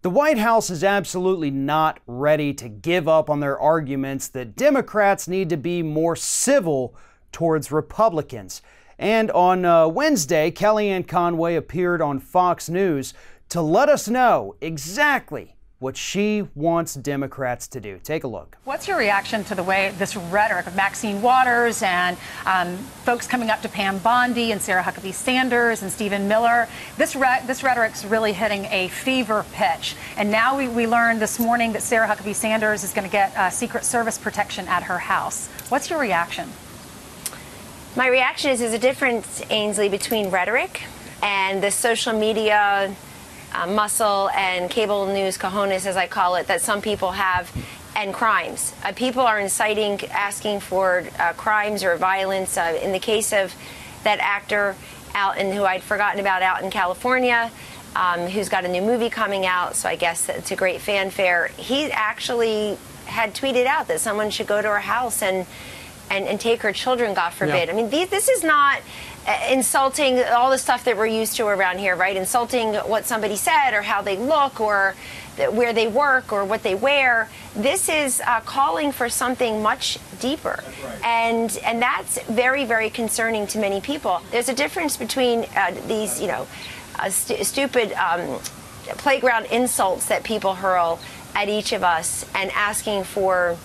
The White House is absolutely not ready to give up on their arguments that Democrats need to be more civil towards Republicans. And on Wednesday, Kellyanne Conway appeared on Fox News to let us know exactly what she wants Democrats to do. Take a look. What's your reaction to the way this rhetoric of Maxine Waters and folks coming up to Pam Bondi and Sarah Huckabee Sanders and Stephen Miller? This rhetoric's really hitting a fever pitch. And now we learned this morning that Sarah Huckabee Sanders is going to get Secret Service protection at her house. What's your reaction? My reaction is there's a difference, Ainsley, between rhetoric and the social media muscle and cable news cojones, as I call it, that some people have, and crimes. People are inciting, asking for crimes or violence. In the case of that actor out in, who I'd forgotten about, out in California, who's got a new movie coming out, so I guess it's a great fanfare. He actually had tweeted out that someone should go to her house and take her children, God forbid. Yeah. I mean, this is not insulting all the stuff that we're used to around here, right? Insulting what somebody said or how they look or where they work or what they wear. This is calling for something much deeper. Right. And that's very, very concerning to many people. There's a difference between these, stupid playground insults that people hurl at each of us and asking for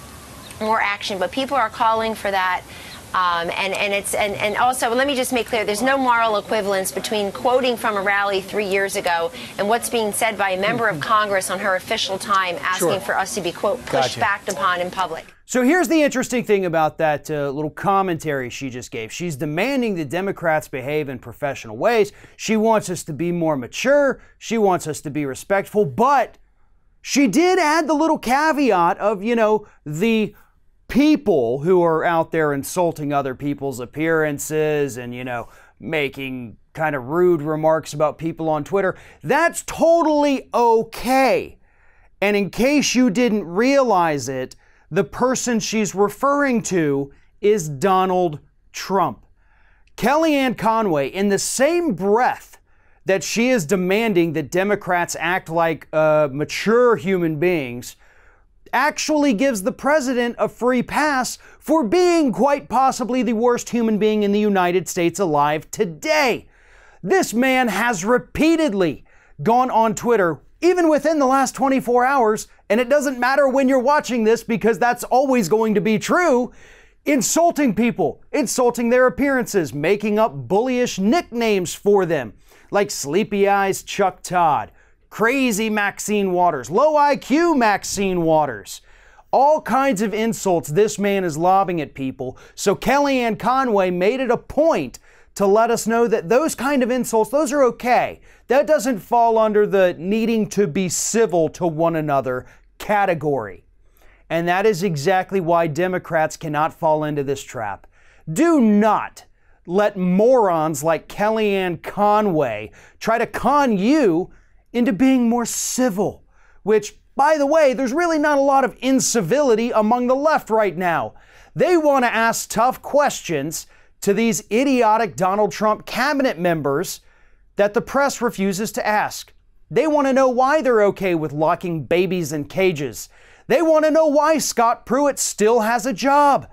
more action, but people are calling for that, and also let me just make clear: there's no moral equivalence between quoting from a rally 3 years ago and what's being said by a member of Congress on her official time, asking for us to be quote pushed back upon in public. So here's the interesting thing about that little commentary she just gave. She's demanding the Democrats behave in professional ways. She wants us to be more mature. She wants us to be respectful, but she did add the little caveat of, the people who are out there insulting other people's appearances and, making kind of rude remarks about people on Twitter. That's totally okay. And in case you didn't realize it, the person she's referring to is Donald Trump. Kellyanne Conway, in the same breath that she is demanding that Democrats act like mature human beings, actually gives the president a free pass for being quite possibly the worst human being in the United States alive today. This man has repeatedly gone on Twitter, even within the last 24 hours, and it doesn't matter when you're watching this because that's always going to be true, insulting people, insulting their appearances, making up bullyish nicknames for them, like Sleepy Eyes Chuck Todd, Crazy Maxine Waters, Low IQ Maxine Waters. All kinds of insults this man is lobbing at people. So Kellyanne Conway made it a point to let us know that those kind of insults, those are okay. That doesn't fall under the needing to be civil to one another category. And that is exactly why Democrats cannot fall into this trap. Do not let morons like Kellyanne Conway try to con you into being more civil, which, by the way, there's really not a lot of incivility among the left right now. They want to ask tough questions to these idiotic Donald Trump cabinet members that the press refuses to ask. They want to know why they're okay with locking babies in cages. They want to know why Scott Pruitt still has a job.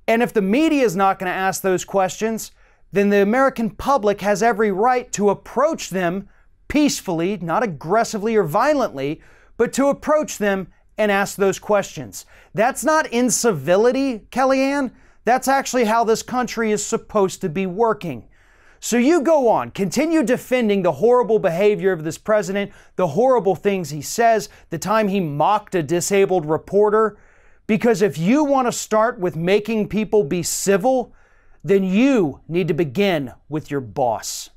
And if the media is not going to ask those questions, then the American public has every right to approach them peacefully, not aggressively or violently, but to approach them and ask those questions. That's not incivility, Kellyanne. That's actually how this country is supposed to be working. So you go on, continue defending the horrible behavior of this president, the horrible things he says, the time he mocked a disabled reporter, because if you want to start with making people be civil, then you need to begin with your boss.